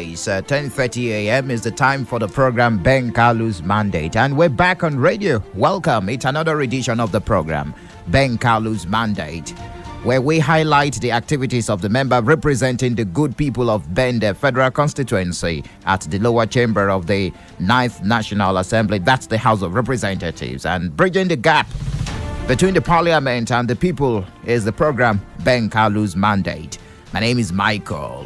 Mondays, 10:30 a.m. is the time for the program KALU'S Mandate. And we're back on radio. Welcome. It's another edition of the program, KALU'S Mandate, where we highlight the activities of the member representing the good people of Bende Federal Constituency at the lower chamber of the 9th National Assembly. That's the House of Representatives. And bridging the gap between the parliament and the people is the program KALU'S Mandate. My name is Michael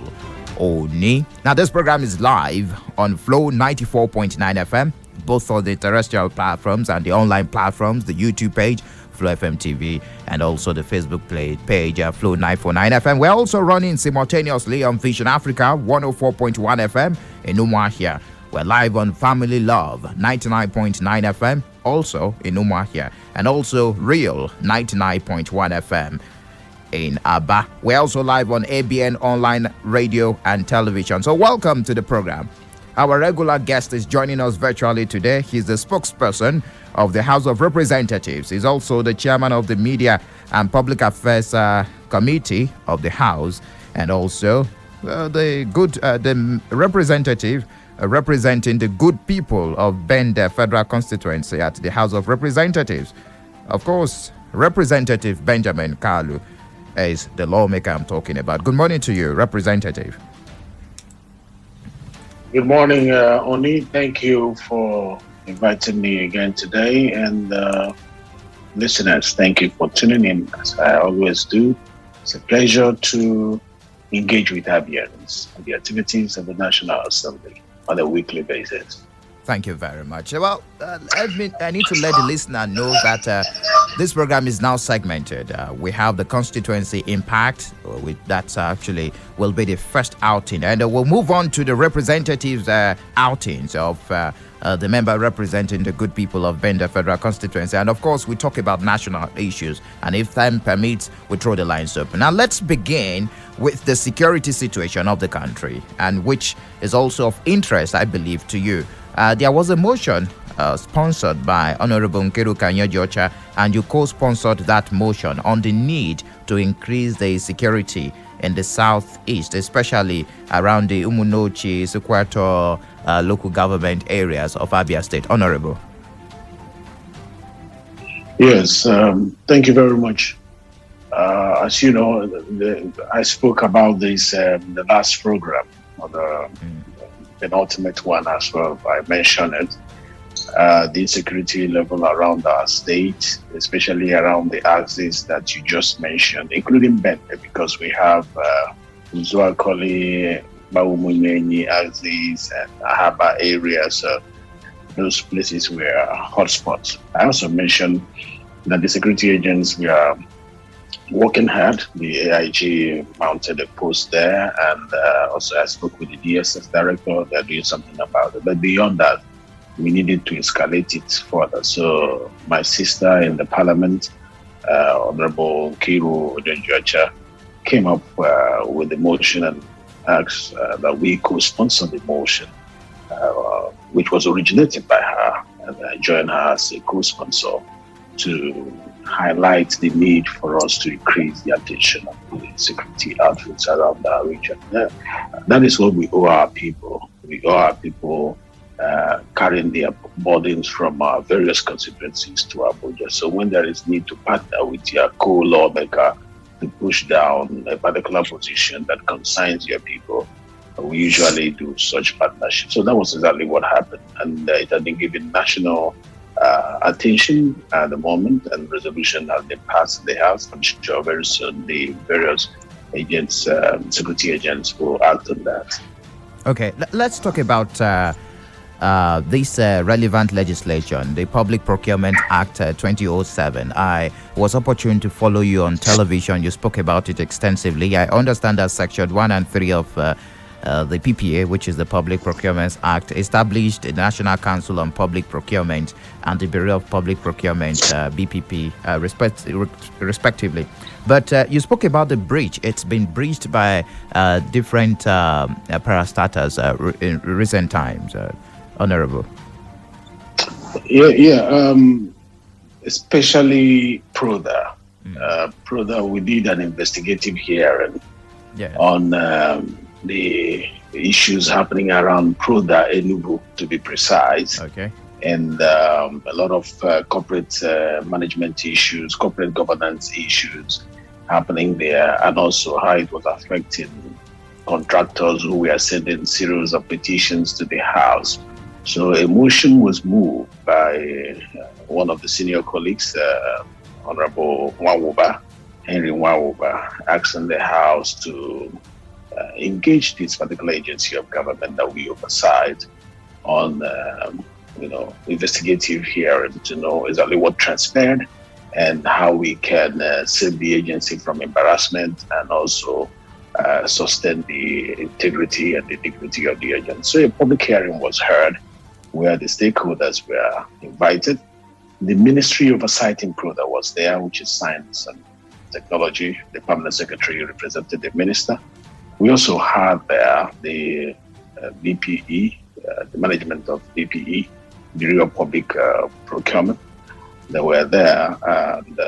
Oni. Now, this program is live on FLO 94.9 FM, both on the terrestrial platforms and the online platforms, the YouTube page, FLO FM TV, and also the Facebook page, FLO 949 FM. We're also running simultaneously on Vision Africa 104.1 FM in Umuahia. We're live on Family Love 99.9 FM, also in Umuahia, and also Real 99.1 FM. in Aba. We're also live on ABN online radio and television. So welcome to the program. Our regular guest is joining us virtually today. He's the spokesperson of the House of Representatives. He's also the chairman of the Media and Public Affairs Committee of the House, and also the representative representing the good people of Bende Federal Constituency at the House of Representatives. Of course, Representative Benjamin Kalu is the lawmaker I'm talking about. Good morning to you, Representative. Good morning, Oni. Thank you for inviting me again today. And listeners, thank you for tuning in, as I always do. It's a pleasure to engage with Abians and the activities of the National Assembly on a weekly basis. Thank you very much. Well, I need to let the listener know that this program is now segmented. We have the constituency impact, that actually will be the first outing. And we'll move on to the representatives' outings of the member representing the good people of Bende Federal Constituency. And of course, we talk about national issues. And if time permits, we throw the lines open. Now, let's begin with the security situation of the country, and which is also of interest, I believe, to you. There was a motion sponsored by Honorable Nkiru Kanyejocha, and you co-sponsored that motion on the need to increase the security in the southeast, especially around the Umunochi, Sukwato local government areas of Abia State. Honorable. Yes, thank you very much. As you know, I spoke about this the last program, or the penultimate one as well. I mentioned it. The insecurity level around our state, especially around the axis that you just mentioned, including Bende, because we have Uzuakoli, Baumunyenyi axis, and Ahaba areas. Those places were hotspots. I also mentioned that the security agents were working hard. The AIG mounted a post there, and also I spoke with the DSS director. They're doing something about it. But beyond that, we needed to escalate it further. So my sister in the parliament, Honorable Nkiru Kanyejocha, came up with the motion and asked that we co-sponsor the motion, which was originated by her, and I joined her as a co-sponsor to highlight the need for us to increase the attention of the security outfits around our region. That is what we owe our people. We owe our people carrying their burdens from our various constituencies to Abuja. So when there is need to partner with your co-lawmaker to push down a particular position that concerns your people, we usually do such partnerships. So that was exactly what happened. And it had been given national attention at the moment, and resolution has been passed in the House. I'm sure very soon the various agents, security agents, will act on that. Okay, let's talk about this relevant legislation, the Public Procurement Act 2007. I was opportune to follow you on television. You spoke about it extensively. I understand that Section 1 and 3 of the PPA, which is the Public Procurement Act, established the National Council on Public Procurement and the Bureau of Public Procurement, BPP, respectively. But you spoke about the breach. It's been breached by different parastatals in recent times, Honorable. Especially PRODA. PRODA, we did an investigative hearing on the issues happening around PRODA Enugu, to be precise. Okay. And a lot of corporate management issues, corporate governance issues happening there, and also how it was affecting contractors who were sending series of petitions to the House. So a motion was moved by one of the senior colleagues, Honorable Henry Nwawuba, asking the House to engage this particular agency of government that we oversight on investigative hearing to know exactly what transpired and how we can save the agency from embarrassment and also sustain the integrity and the dignity of the agency. So a public hearing was heard where the stakeholders were invited. The Ministry Oversight in PRODA was there, which is Science and Technology. The Permanent Secretary represented the Minister. We also had there the BPE, the management of BPE, Bureau of Public Procurement. They were there, and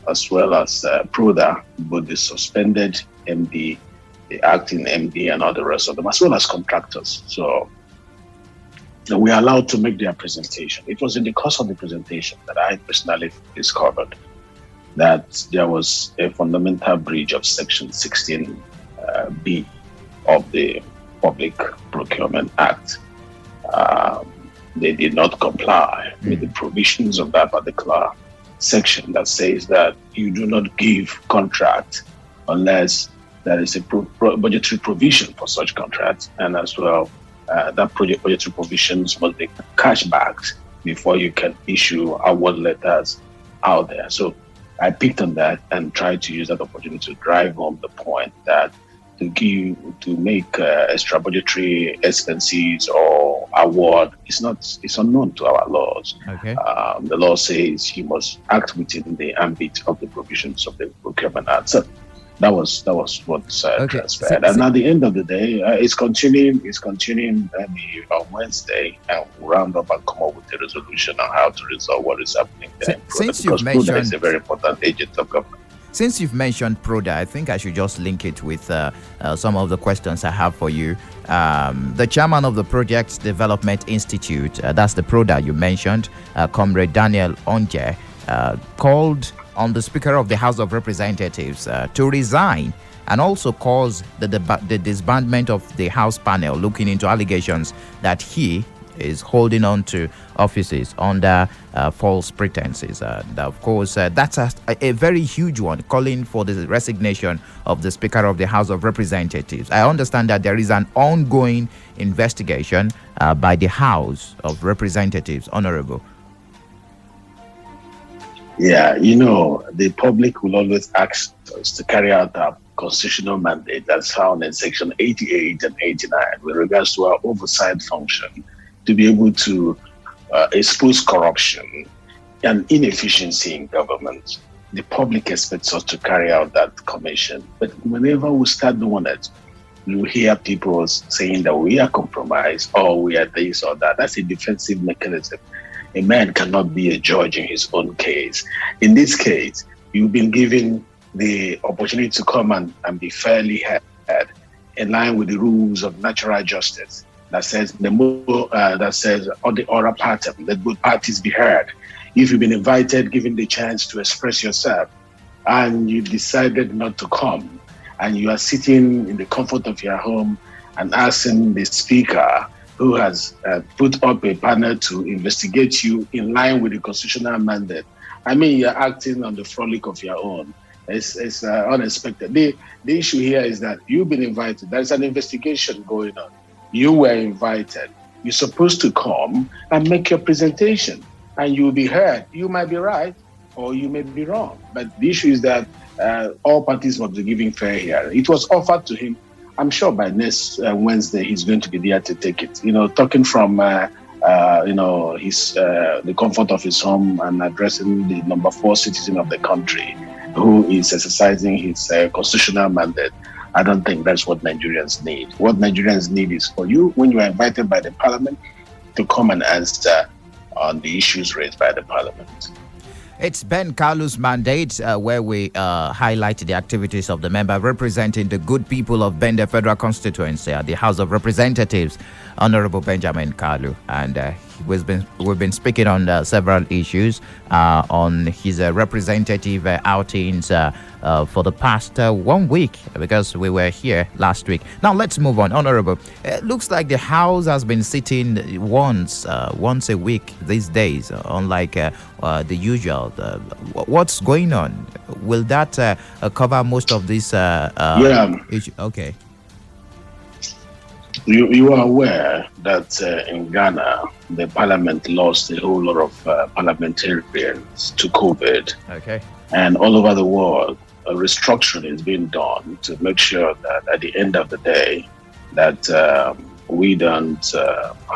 as well as PRODA, both the suspended MD, the acting MD, and all the rest of them, as well as contractors. So we are allowed to make their presentation. It was in the course of the presentation that I personally discovered that there was a fundamental breach of Section 16B of the Public Procurement Act. They did not comply with the provisions of that particular section that says that you do not give contract unless there is a budgetary provision for such contracts, and as well that budgetary provisions must be cash backed before you can issue award letters out there. So I picked on that and tried to use that opportunity to drive home the point that to make extra budgetary expenses or award it's unknown to our laws. Okay. The law says you must act within the ambit of the provisions of the Procurement Act. So that was what transpired. And at the end of the day, it's continuing on Wednesday, and we'll round up and come up with a resolution on how to resolve what is happening there. Since you've mentioned, PRODA is a very important agent of government. Since you've mentioned PRODA, I think I should just link it with some of the questions I have for you. The chairman of the Project Development Institute, that's the PRODA you mentioned, Comrade Daniel Onje, called on the Speaker of the House of Representatives to resign and also cause the disbandment of the House panel looking into allegations that he is holding on to offices under false pretenses. Of course, that's a very huge one, calling for the resignation of the Speaker of the House of Representatives. I understand that there is an ongoing investigation by the House of Representatives, Honorable. Yeah, the public will always ask us to carry out our constitutional mandate that's found in Section 88 and 89 with regards to our oversight function, to be able to expose corruption and inefficiency in government. The public expects us to carry out that commission. But whenever we start doing it, you hear people saying that we are compromised or we are this or that. That's a defensive mechanism. A man cannot be a judge in his own case. In this case, you've been given the opportunity to come and be fairly heard in line with the rules of natural justice. That says on the oral pattern, let both parties be heard. If you've been invited, given the chance to express yourself, and you decided not to come, and you are sitting in the comfort of your home and asking the speaker, who has put up a panel to investigate you in line with the constitutional mandate, I mean, you're acting on the frolic of your own. It's unexpected. The issue here is that you've been invited. There's an investigation going on. You were invited. You're supposed to come and make your presentation, and you'll be heard. You might be right, or you may be wrong. But the issue is that all parties must be giving fair hearing. It was offered to him. I'm sure by next Wednesday he's going to be there to take it. Talking from the comfort of his home and addressing the number 4 citizen of the country who is exercising his constitutional mandate. I don't think that's what Nigerians need. What Nigerians need is for you, when you are invited by the parliament, to come and answer on the issues raised by the parliament. It's Ben KALU'S mandate where we highlight the activities of the member representing the good people of Bende Federal Constituency at the House of Representatives, Honorable Benjamin Kalu. And we've been speaking on several issues on his representative outings for the past 1 week, because we were here last week. Now let's move on. Honorable, it looks like the House has been sitting once a week these days, unlike the usual. What's going on? Will that cover most of this issue? Okay. You are aware that in Ghana, the parliament lost a whole lot of parliamentarians to COVID. Okay. And all over the world, a restructuring is being done to make sure that at the end of the day, that we don't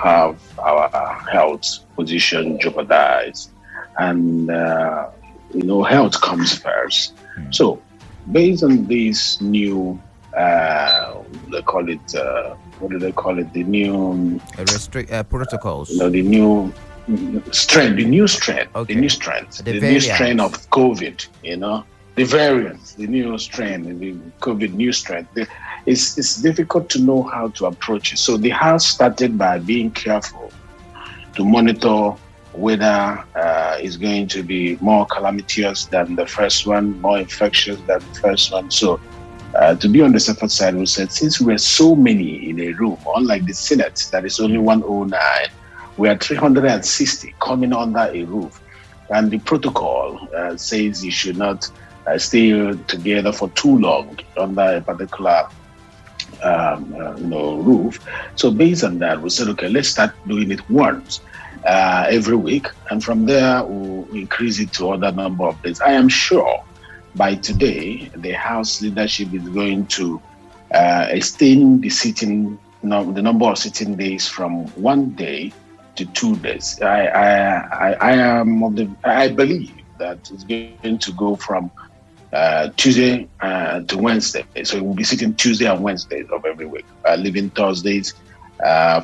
have our health position jeopardized. And, health comes first. So, based on these new, they call it, what do they call it? The new protocols. The new strain. Okay. The new strain of COVID. The variants, the new strain, the COVID new strain. It's difficult to know how to approach it. So the House started by being careful to monitor whether it's going to be more calamitous than the first one, more infectious than the first one. So to be on the safer side, we said, since we're so many in a room, unlike the Senate, that is only 109, we are 360 coming under a roof. And the protocol says you should not stay together for too long under a particular roof. So based on that, we said, okay, let's start doing it once every week. And from there, we'll increase it to other number of days. I am sure by today, the House leadership is going to extend the number of sitting days from 1 day to 2 days. I believe that it's going to go from Tuesday to Wednesday. So it will be sitting Tuesday and Wednesdays of every week, leaving Thursdays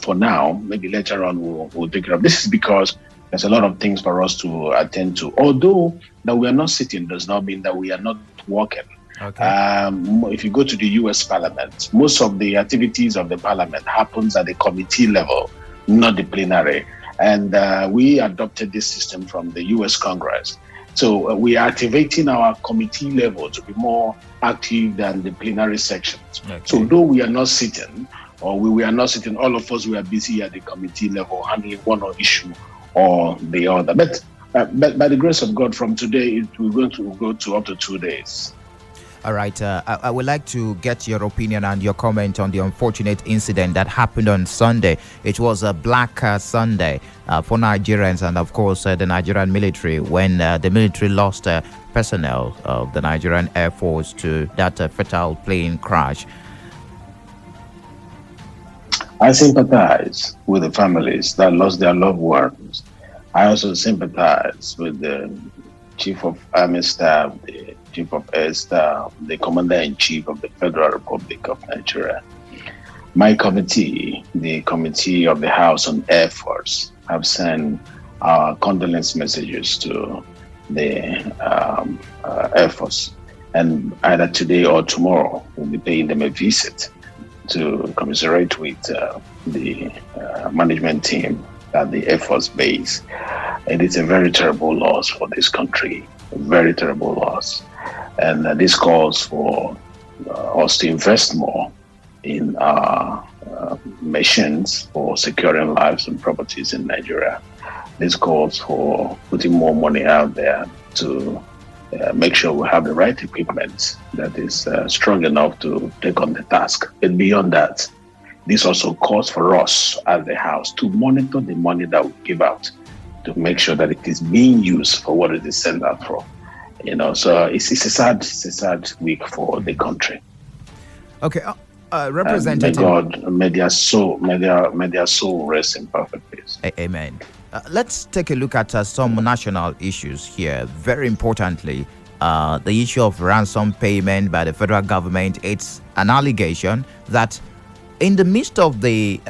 for now. Maybe later on we'll take it up. This is because there's a lot of things for us to attend to. Although that we are not sitting does not mean that we are not working. Okay. If you go to the U.S. Parliament, most of the activities of the Parliament happens at the committee level, not the plenary. And we adopted this system from the U.S. Congress. So we are activating our committee level to be more active than the plenary sections. Okay. So though we are not sitting, or we are not sitting, all of us, we are busy at the committee level handling one issue or the other. But by the grace of God, from today, we're going to go to up to 2 days. All right. I would like to get your opinion and your comment on the unfortunate incident that happened on Sunday. It was a Black Sunday for Nigerians and, of course, the Nigerian military, when the military lost personnel of the Nigerian Air Force to that fatal plane crash. I sympathize with the families that lost their loved ones. I also sympathize with the Chief of Army Staff, the Chief of Air Staff, the Commander-in-Chief of the Federal Republic of Nigeria. My committee, the Committee of the House on Air Force, have sent condolence messages to the Air Force. And either today or tomorrow, we'll be paying them a visit to commiserate with the management team at the Air Force Base. It is a very terrible loss for this country, a very terrible loss. And this calls for us to invest more in our machines for securing lives and properties in Nigeria. This calls for putting more money out there to make sure we have the right equipment that is strong enough to take on the task. And beyond that, this also calls for us as the House to monitor the money that we give out to make sure that it is being used for what it is sent out for. So it's a sad week for the country. Okay, Representative. May their soul rest in perfect peace. Amen. Let's take a look at some national issues here. Very importantly, the issue of ransom payment by the federal government. It's an allegation that in the midst of the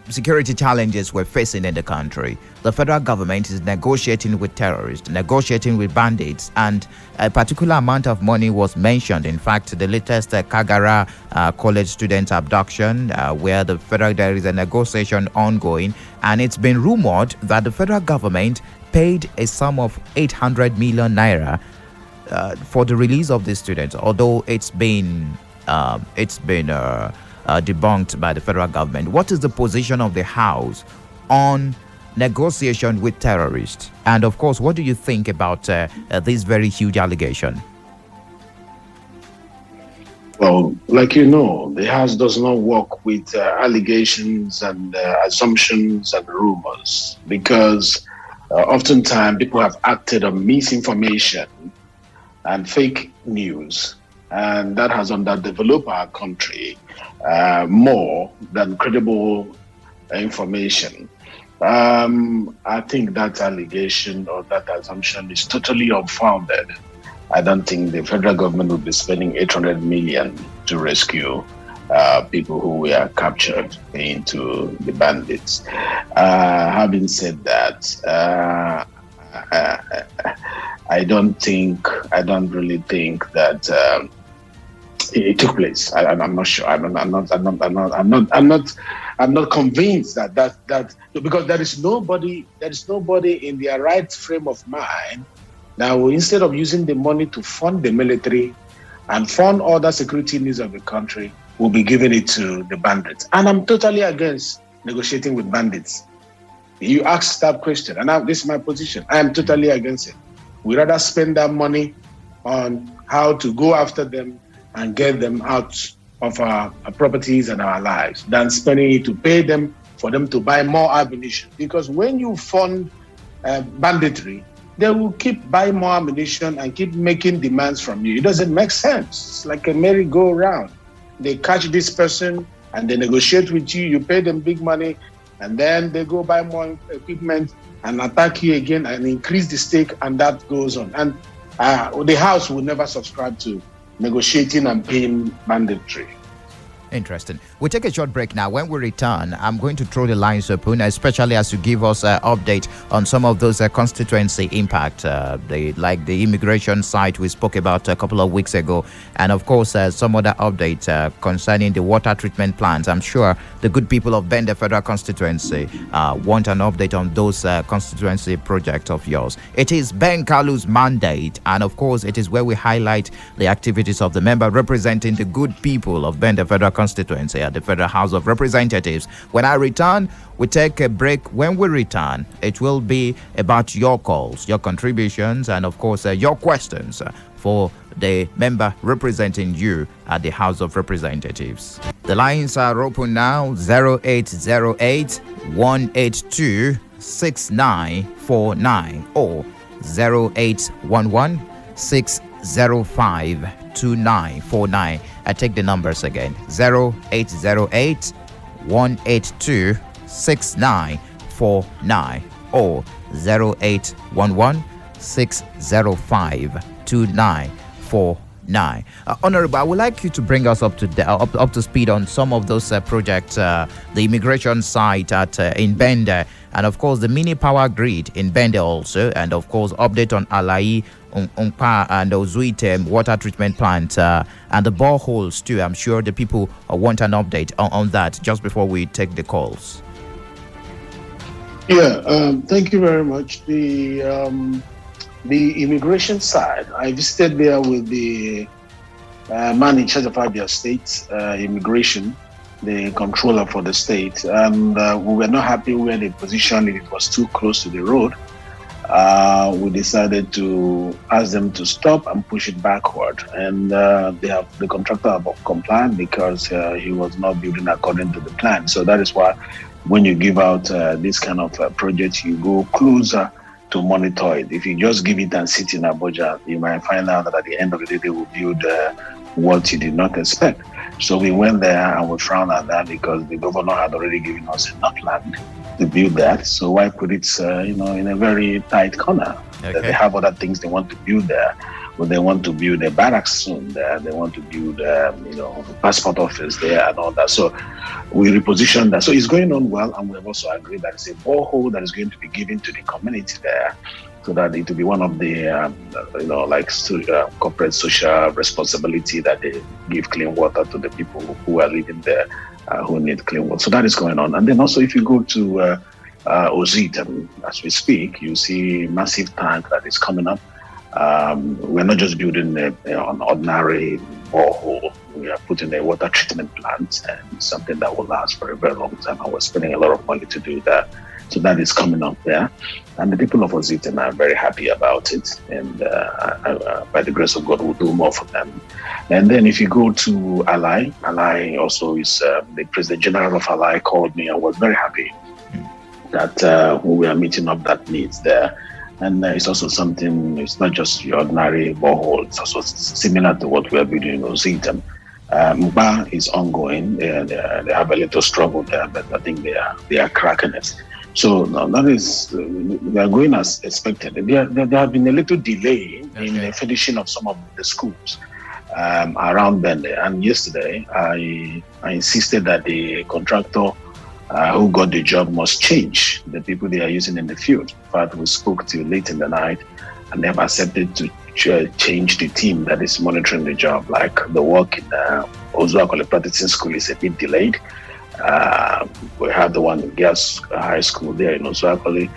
security challenges we're facing in the country, the federal government is negotiating with terrorists, negotiating with bandits, and a particular amount of money was mentioned. In fact, the latest Kagara college student abduction, where there is a negotiation ongoing, and it's been rumored that the federal government paid a sum of 800 million naira for the release of these students, although it's been debunked by the federal government. What is the position of the House on negotiation with terrorists? And of course, what do you think about this very huge allegation? Well, like you know, the House does not work with allegations and assumptions and rumors, because oftentimes people have acted on misinformation and fake news, and that has underdeveloped our country more than credible information. I think that allegation or that assumption is totally unfounded. I don't think the federal government will be spending 800 million to rescue people who were captured into the bandits. Having said that, I don't really think that it took place. I'm not sure. I'm not convinced that because there is nobody in their right frame of mind that will, instead of using the money to fund the military and fund other security needs of the country, will be giving it to the bandits. And I'm totally against negotiating with bandits. You asked that question, and this is my position. I am totally against it. We rather spend that money on how to go after them and get them out of our properties and our lives than spending it to pay them for them to buy more ammunition. Because when you fund banditry, they will keep buying more ammunition and keep making demands from you. It doesn't make sense. It's like a merry-go-round. They catch this person and they negotiate with you, you pay them big money, and then they go buy more equipment and attack you again and increase the stake, and that goes on. And the House will never subscribe to negotiating and paying banditry. Interesting. We'll take a short break now. When we return, I'm going to throw the lines open, especially as you give us an update on some of those constituency impact, like the immigration site we spoke about a couple of weeks ago, and of course some other updates concerning the water treatment plants. I'm sure the good people of Bende Federal Constituency want an update on those constituency projects of yours. It is Ben KALU'S mandate, and of course it is where we highlight the activities of the member representing the good people of Bende Federal Constituency at the Federal House of Representatives. When I return, we take a break. When we return, it will be about your calls, your contributions, and of course your questions for the member representing you at the House of Representatives. The lines are open now. 0808 182 6949 or 0811 605 2949. I take the numbers again. 0808 182 6949 or 0811 605 2949. Honorable, I would like you to bring us up to speed on some of those projects, the immigration site in Bende, and of course the mini power grid in Bende also, and of course update on Alai, Umpa and Ozuite water treatment plant and the boreholes too. I'm sure the people want an update on that just before we take the calls. Yeah, thank you very much. The immigration side, I visited there with the man in charge of Abia State immigration, the controller for the state, and we were not happy where they positioned it. It was too close to the road. We decided to ask them to stop and push it backward, and the contractor have compliant because he was not building according to the plan. So that is why when you give out this kind of project, you go closer to monitor it. If you just give it and sit in Abuja, you might find out that at the end of the day, they will build what you did not expect. So we went there and we frowned at that because the governor had already given us enough land to build that. So why put it, in a very tight corner? Okay. They have other things they want to build there. But they want to build a barracks soon there. They want to build, passport office there and all that. So we reposition that. So it's going on well, and we have also agreed that it's a borehole that is going to be given to the community there, so that it will be one of the, corporate social responsibility that they give clean water to the people who are living there, who need clean water. So that is going on. And then also, if you go to Ozita, as we speak, you see massive tank that is coming up. We're not just building an ordinary borehole. We are putting a water treatment plant, and something that will last for a very long time. And we're spending a lot of money to do that. So that is coming up there. And the people of Ozita are very happy about it. And by the grace of God, we'll do more for them. And then if you go to Ally also is the President General of Ally called me and was very happy that we are meeting up that needs there. And it's also something, it's not just your ordinary borehole, it's also similar to what we are building in Ozita. Mba is ongoing. They have a little struggle there, but I think they are cracking it. So that is, we are going as expected. There have been a little delay in the finishing of some of the schools around Bende. And yesterday, I insisted that the contractor who got the job must change the people they are using in the field. In fact, we spoke till late in the night, and they have accepted to change the team that is monitoring the job. Like the work in Ozuakole Practicing School is a bit delayed. We have the one in Girls High School there in Ozuakole.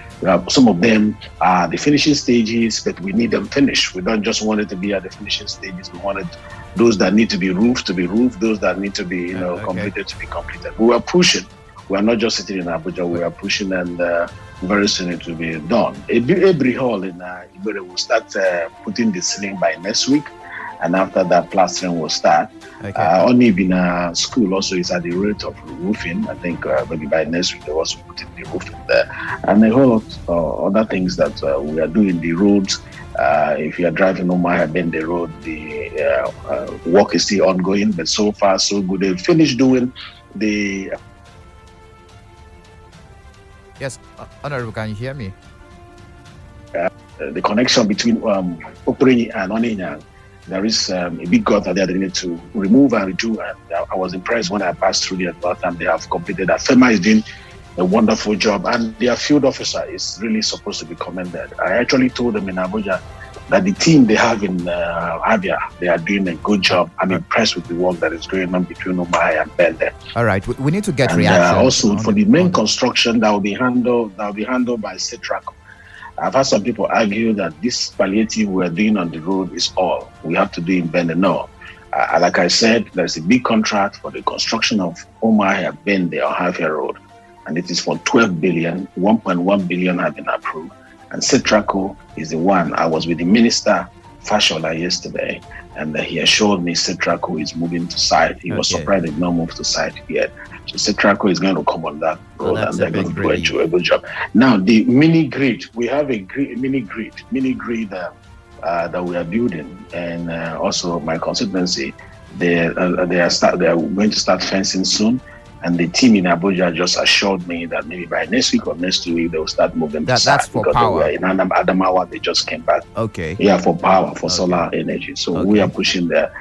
Some of them are the finishing stages, but we need them finished. We don't just want it to be at the finishing stages. We wanted those that need to be roofed, those that need to be completed to be completed. We are pushing. We are not just sitting in Abuja, we are pushing, and very soon it will be done. Every hall in Igbere will start putting the ceiling by next week, and after that, plastering will start. Only in school also is at the rate of roofing. I think maybe by next week, they also put in the roofing there. And a whole lot of other things that we are doing. The roads, if you are driving Umuahia Bende Road, the work is still ongoing, but so far, so good. They finished doing the... Yes, Honorable, can you hear me? The connection between Oprini and Oninyang, there is a big gutter there they need to remove and redo. And I was impressed when I passed through there last time. They have completed that. FEMA is doing a wonderful job, and their field officer is really supposed to be commended. I actually told them in Abuja that the team they have in Abia, they are doing a good job. I'm impressed with the work that is going on between Umuahia and Bende. All right, we need to get reaction. Also, for the main construction that will be handled by Citraco. I've had some people argue that this palliative we're doing on the road is all we have to do in Bende. No. Like I said, there's a big contract for the construction of Umuahia Bende or Havia Road, and it is for 12 billion. 1.1 billion have been approved. And Citraco is the one. I was with the Minister Fashola yesterday, and he assured me Citraco is moving to site. He was surprised it did not move to site yet. So Citraco is going to come on that road, and they're going to do a good job. Now, the mini grid, we have a mini grid that we are building, and also my constituency, they are going to start fencing soon. And the team in Abuja just assured me that maybe by next week or next 2 weeks, they will start moving. That's for power. In Adamawa, they just came back. Okay. Yeah, for power, for solar energy. So we are pushing there.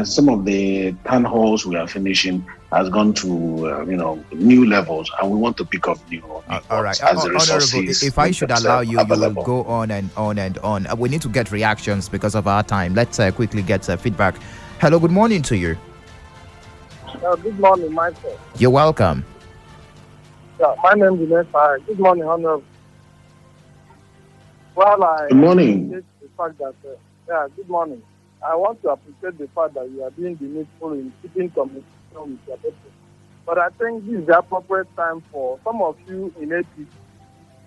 Some of the town halls we are finishing has gone to new levels, and we want to pick up new. All right, Honorable, if I should allow you, you will go on and on and on. We need to get reactions because of our time. Let's quickly get feedback. Hello, good morning to you. Good morning, Michael. You're welcome. Yeah, my name is Vanessa. Good morning, Honorable. Good morning. The fact that, good morning. I want to appreciate the fact that you are doing the needful in keeping communication with your people. But I think this is the appropriate time for some of you in APC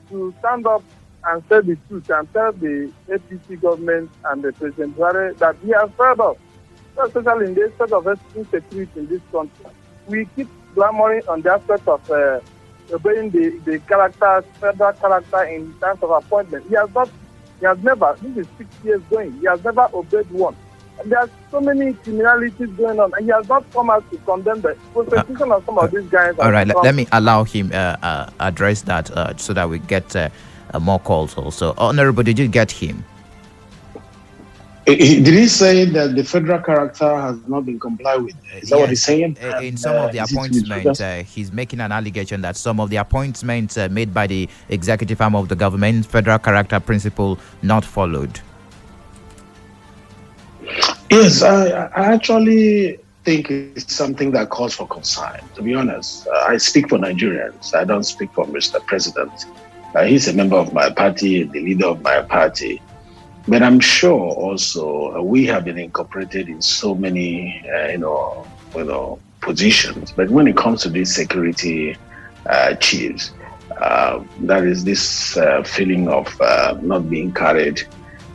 to stand up and say the truth and tell the APC government and the President Buhari that we are fed up. Especially in the state of insecurity in this country. We keep clamoring on the aspect of obeying the federal character in terms of appointment. He has never, this is 6 years going, he has never obeyed one. And there are so many criminalities going on, and he has not come out to condemn the prosecution of some of these guys. All right, let me allow him address that so that we get more calls also. Honorable, did you get him? Did he say that the federal character has not been complied with? Is that what he's saying? In some of the appointments, he's making an allegation that some of the appointments made by the executive arm of the government, federal character principle, not followed. Yes, I actually think it's something that calls for concern. To be honest, I speak for Nigerians. I don't speak for Mr. President. He's a member of my party, the leader of my party. But I'm sure also we have been incorporated in so many, positions. But when it comes to these security chiefs, that is this feeling of not being carried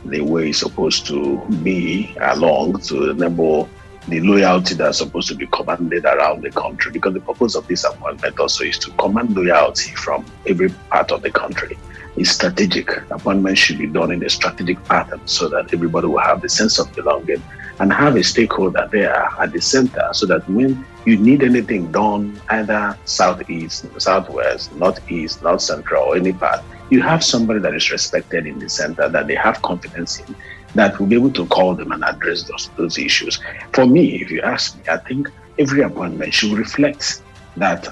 the way it's supposed to be along to enable the loyalty that's supposed to be commanded around the country. Because the purpose of this appointment also is to command loyalty from every part of the country. It's strategic. Appointments should be done in a strategic pattern so that everybody will have the sense of belonging and have a stakeholder there at the center so that when you need anything done, either southeast, southwest, northeast, north central, or any part, you have somebody that is respected in the center that they have confidence in, that will be able to call them and address those issues. For me, if you ask me, I think every appointment should reflect that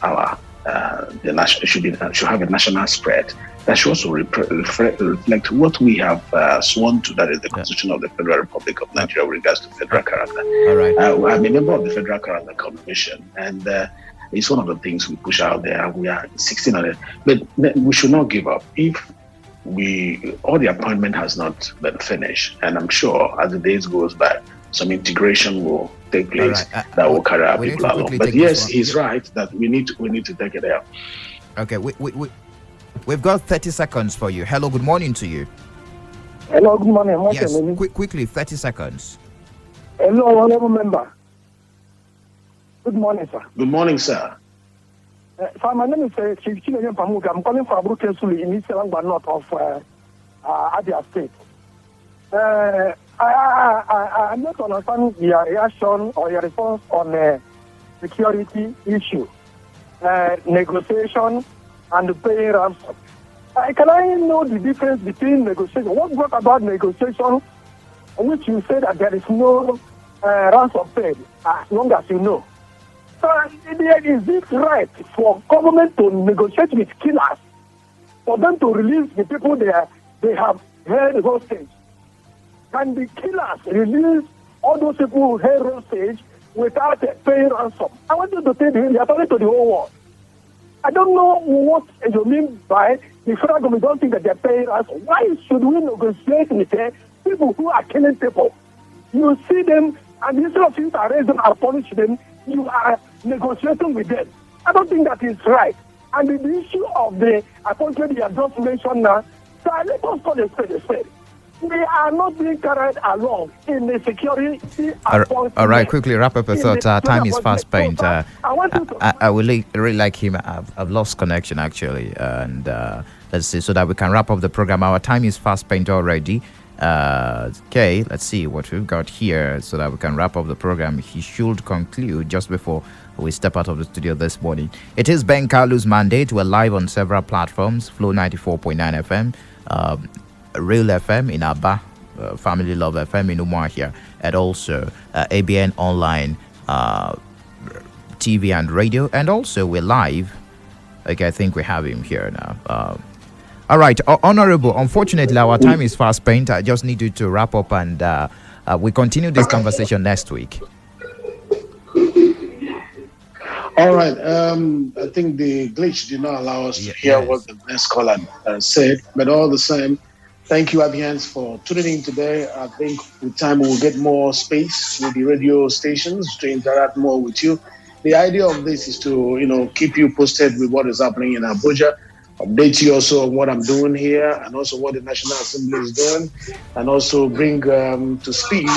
the national should have a national spread. That should also reflect what we have sworn to, that is the Constitution of the Federal Republic of Nigeria with regards to federal character. All right. I'm a member of the Federal Character Commission, and it's one of the things we push out there. We are 16 on it, but we should not give up. If all the appointment has not been finished, and I'm sure as the days goes by, some integration will take place that will carry our people along. But yes, he's right that we need to take it out. Okay, we've got 30 seconds for you. Hello, good morning to you. Hello, good morning. Yes, quickly, 30 seconds. Hello, honorable member. Good morning, sir. Good morning, sir. Sir, my name is Chief Chineyen Pamuga. I'm calling from Abuja Suli in East Selangba North of Abia State. I need to understand your reaction or your response on security issue, negotiation, and paying ransom. Can I know the difference between negotiation? What brought about negotiation, which you say that there is no ransom paid, as long as you know? So, is it right for government to negotiate with killers, for them to release the people they have held hostage? Can the killers release all those people who held hostage without paying ransom? I want you to tell him, you're talking to the whole world. I don't know what you mean by the federal government don't think that they're paying ransom. Why should we negotiate with people who are killing people? You see them, and instead of you to arrest them or punish them, you are negotiating with them. I don't think that is right. And the issue of the appointment you have just mentioned now, so let us call a spade. They are not being carried along in the security appointment. All right, quickly wrap up a thought. Time is fast spent. I will really like him. I've lost connection actually, and let's see, so that we can wrap up the program. Our time is fast spent already. Okay, let's see what we've got here so that we can wrap up the program. He should conclude just before we step out of the studio this morning. It is Ben KALU'S mandate. We're live on several platforms: FLO 94.9 FM, Real FM in Aba, Family Love FM in Umuahia, and also ABN Online TV and radio. And also we're live. Okay, I think we have him here now. All right, Honorable, unfortunately, our time is fast spent. I just need you to wrap up, and we continue this conversation next week. All right. I think the glitch did not allow us to hear what the next caller said, but all the same, thank you, Abians, for tuning in today. I think with time we will get more space with the radio stations to interact more with you. The idea of this is to, keep you posted with what is happening in Abuja, update you also on what I'm doing here, and also what the National Assembly is doing, and also bring to speed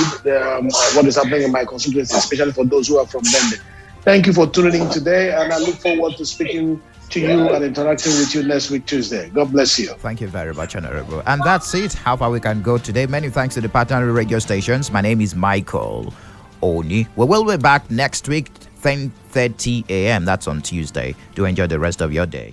what is happening in my constituency, especially for those who are from Bende. Thank you for tuning in today, and I look forward to speaking to you and interacting with you next week, Tuesday. God bless you. Thank you very much, Honorable. And that's it. How far we can go today. Many thanks to the partner radio stations. My name is Michael Oni. We will be back next week, 10:30 a.m. That's on Tuesday. Do enjoy the rest of your day.